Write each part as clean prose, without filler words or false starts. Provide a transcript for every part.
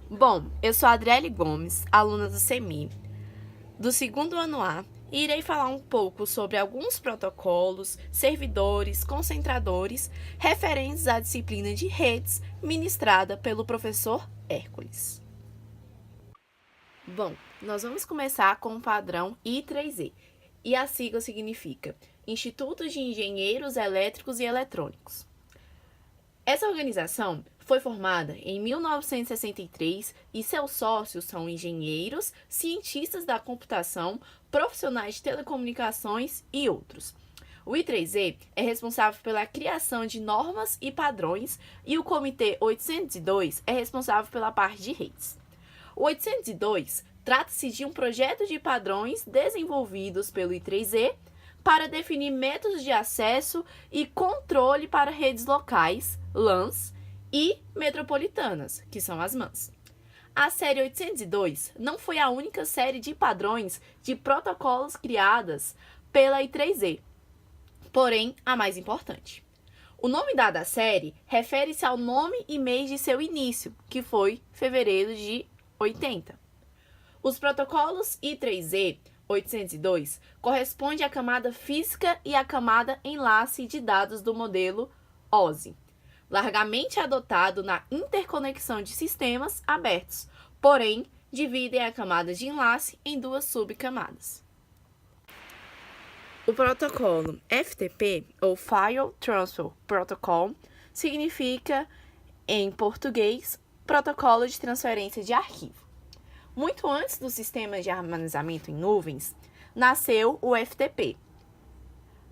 Bom, eu sou a Adriele Gomes, aluna do CEMI, do segundo ano A, e irei falar um pouco sobre alguns protocolos, servidores, concentradores, referentes à disciplina de redes ministrada pelo professor Hércules. Bom, nós vamos começar com o padrão I3E, e a sigla significa Instituto de Engenheiros Elétricos e Eletrônicos. Essa organização foi formada em 1963 e seus sócios são engenheiros, cientistas da computação, profissionais de telecomunicações e outros. O I3E é responsável pela criação de normas e padrões e o Comitê 802 é responsável pela parte de redes. O 802 trata-se de um projeto de padrões desenvolvidos pelo I3E para definir métodos de acesso e controle para redes locais, LANs, e metropolitanas, que são as MANs. A série 802 não foi a única série de padrões de protocolos criadas pela I3E, porém a mais importante. O nome dado à série refere-se ao nome e mês de seu início, que foi fevereiro de 80. Os protocolos I3E 802 corresponde à camada física e à camada enlace de dados do modelo OSI, largamente adotado na interconexão de sistemas abertos, porém dividem a camada de enlace em duas subcamadas. O protocolo FTP, ou File Transfer Protocol, significa, em português, protocolo de transferência de arquivo. Muito antes do sistema de armazenamento em nuvens, nasceu o FTP.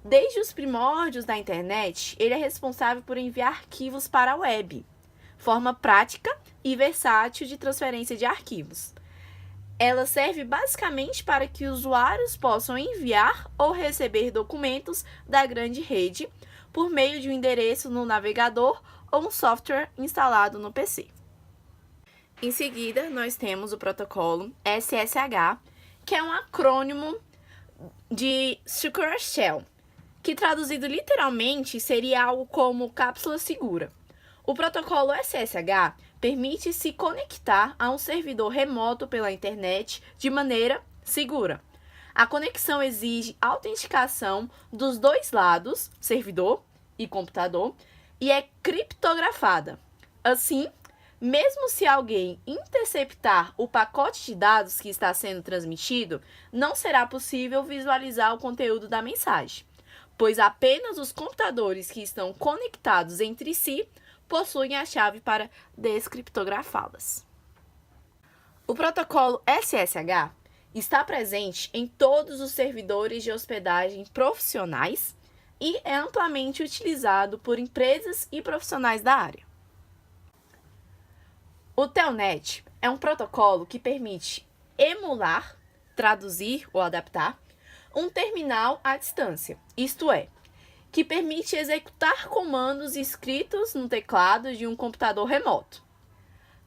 Desde os primórdios da internet, ele é responsável por enviar arquivos para a web, forma prática e versátil de transferência de arquivos. Ela serve basicamente para que usuários possam enviar ou receber documentos da grande rede por meio de um endereço no navegador ou um software instalado no PC. Em seguida, nós temos o protocolo SSH, que é um acrônimo de Secure Shell, que traduzido literalmente seria algo como cápsula segura. O protocolo SSH permite se conectar a um servidor remoto pela internet de maneira segura. A conexão exige autenticação dos dois lados, servidor e computador, e é criptografada. Assim, mesmo se alguém interceptar o pacote de dados que está sendo transmitido, não será possível visualizar o conteúdo da mensagem, pois apenas os computadores que estão conectados entre si possuem a chave para descriptografá-las. O protocolo SSH está presente em todos os servidores de hospedagem profissionais e é amplamente utilizado por empresas e profissionais da área. O Telnet é um protocolo que permite emular, traduzir ou adaptar um terminal à distância, isto é, que permite executar comandos escritos no teclado de um computador remoto.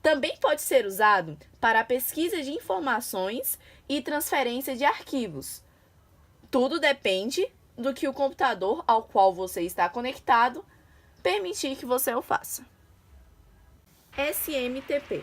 Também pode ser usado para a pesquisa de informações e transferência de arquivos. Tudo depende do que o computador ao qual você está conectado permitir que você o faça. SMTP,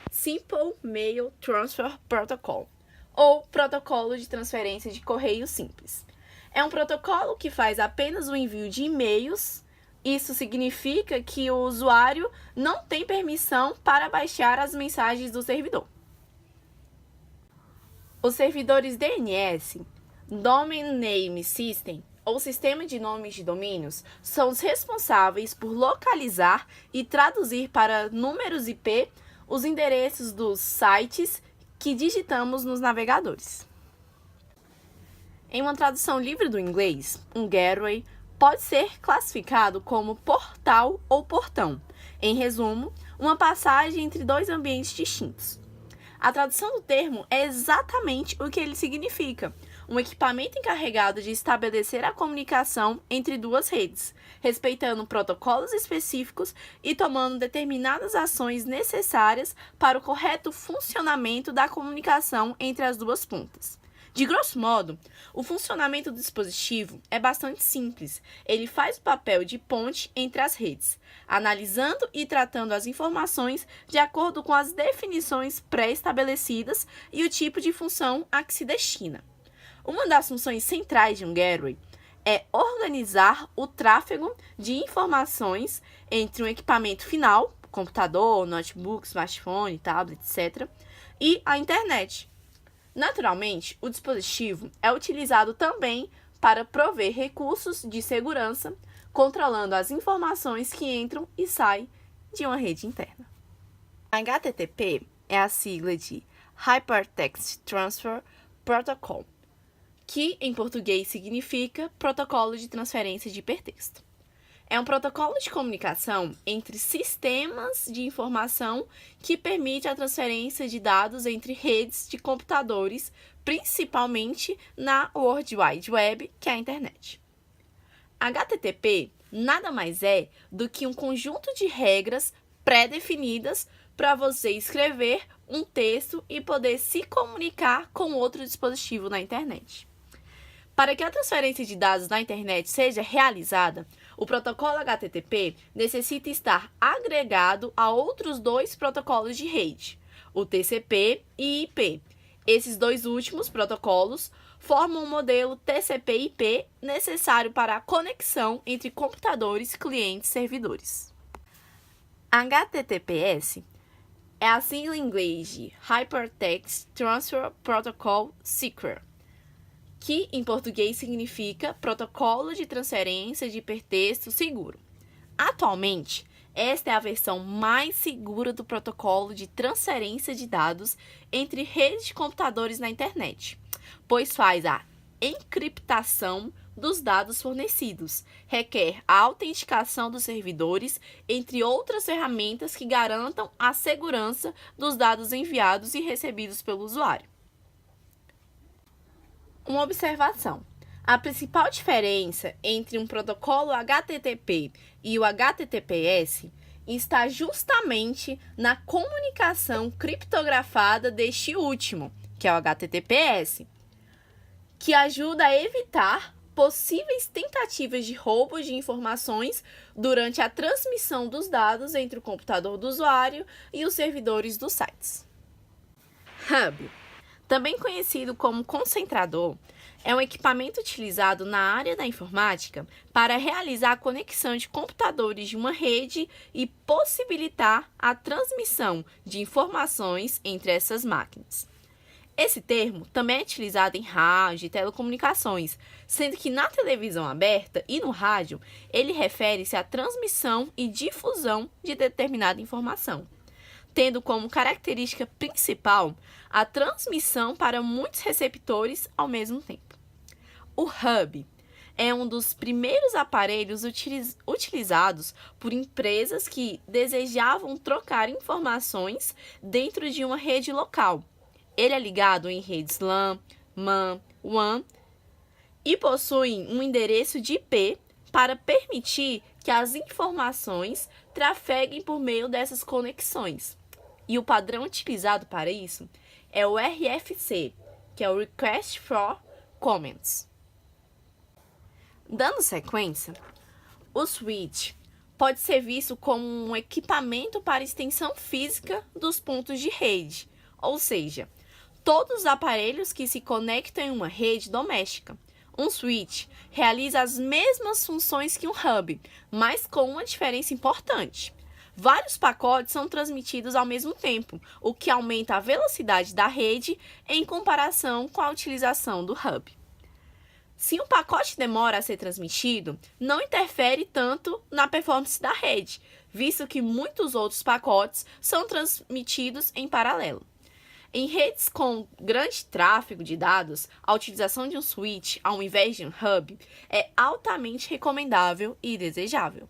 Simple Mail Transfer Protocol, ou Protocolo de Transferência de Correio Simples. É um protocolo que faz apenas o envio de e-mails. Isso significa que o usuário não tem permissão para baixar as mensagens do servidor. Os servidores DNS, Domain Name System, ou Sistema de Nomes de Domínios, são os responsáveis por localizar e traduzir para números IP os endereços dos sites que digitamos nos navegadores. Em uma tradução livre do inglês, um gateway pode ser classificado como portal ou portão. Em resumo, uma passagem entre dois ambientes distintos. A tradução do termo é exatamente o que ele significa: um equipamento encarregado de estabelecer a comunicação entre duas redes, respeitando protocolos específicos e tomando determinadas ações necessárias para o correto funcionamento da comunicação entre as duas pontas. De grosso modo, o funcionamento do dispositivo é bastante simples. Ele faz o papel de ponte entre as redes, analisando e tratando as informações de acordo com as definições pré-estabelecidas e o tipo de função a que se destina. Uma das funções centrais de um gateway é organizar o tráfego de informações entre um equipamento final, computador, notebook, smartphone, tablet, etc., e a internet. Naturalmente, o dispositivo é utilizado também para prover recursos de segurança, controlando as informações que entram e saem de uma rede interna. HTTP é a sigla de Hypertext Transfer Protocol, que em português significa Protocolo de Transferência de Hipertexto. É um protocolo de comunicação entre sistemas de informação que permite a transferência de dados entre redes de computadores, principalmente na World Wide Web, que é a internet. HTTP nada mais é do que um conjunto de regras pré-definidas para você escrever um texto e poder se comunicar com outro dispositivo na internet. Para que a transferência de dados na internet seja realizada, o protocolo HTTP necessita estar agregado a outros dois protocolos de rede, o TCP e IP. Esses dois últimos protocolos formam o modelo TCP/IP necessário para a conexão entre computadores, clientes e servidores. HTTPS é a sigla em inglês de Hypertext Transfer Protocol Secure, que em português significa Protocolo de Transferência de Hipertexto Seguro. Atualmente, esta é a versão mais segura do protocolo de transferência de dados entre redes de computadores na internet, pois faz a encriptação dos dados fornecidos, requer a autenticação dos servidores, entre outras ferramentas que garantam a segurança dos dados enviados e recebidos pelo usuário. Uma observação: a principal diferença entre um protocolo HTTP e o HTTPS está justamente na comunicação criptografada deste último, que é o HTTPS, que ajuda a evitar possíveis tentativas de roubo de informações durante a transmissão dos dados entre o computador do usuário e os servidores dos sites. Hub, também conhecido como concentrador, é um equipamento utilizado na área da informática para realizar a conexão de computadores de uma rede e possibilitar a transmissão de informações entre essas máquinas. Esse termo também é utilizado em rádio e telecomunicações, sendo que na televisão aberta e no rádio ele refere-se à transmissão e difusão de determinada informação, tendo como característica principal a transmissão para muitos receptores ao mesmo tempo. O hub é um dos primeiros aparelhos utilizados por empresas que desejavam trocar informações dentro de uma rede local. Ele é ligado em redes LAN, MAN, WAN e possui um endereço de IP para permitir que as informações trafeguem por meio dessas conexões. E o padrão utilizado para isso é o RFC, que é o Request for Comments. Dando sequência, o switch pode ser visto como um equipamento para extensão física dos pontos de rede, ou seja, todos os aparelhos que se conectam em uma rede doméstica. Um switch realiza as mesmas funções que um hub, mas com uma diferença importante. Vários pacotes são transmitidos ao mesmo tempo, o que aumenta a velocidade da rede em comparação com a utilização do hub. Se um pacote demora a ser transmitido, não interfere tanto na performance da rede, visto que muitos outros pacotes são transmitidos em paralelo. Em redes com grande tráfego de dados, a utilização de um switch ao invés de um hub é altamente recomendável e desejável.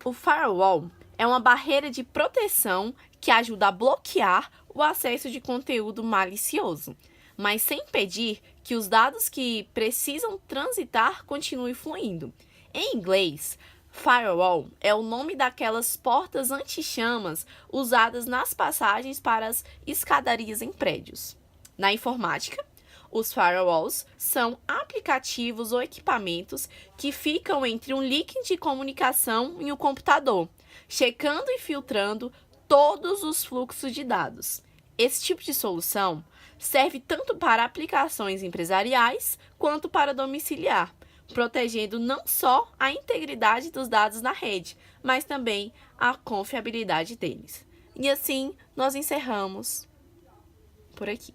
O firewall é uma barreira de proteção que ajuda a bloquear o acesso de conteúdo malicioso, mas sem impedir que os dados que precisam transitar continuem fluindo. Em inglês, firewall é o nome daquelas portas anti-chamas usadas nas passagens para as escadarias em prédios. Na informática, Os firewalls são aplicativos ou equipamentos que ficam entre um link de comunicação e o computador, checando e filtrando todos os fluxos de dados. Esse tipo de solução serve tanto para aplicações empresariais quanto para domiciliar, protegendo não só a integridade dos dados na rede, mas também a confiabilidade deles. E assim, nós encerramos por aqui.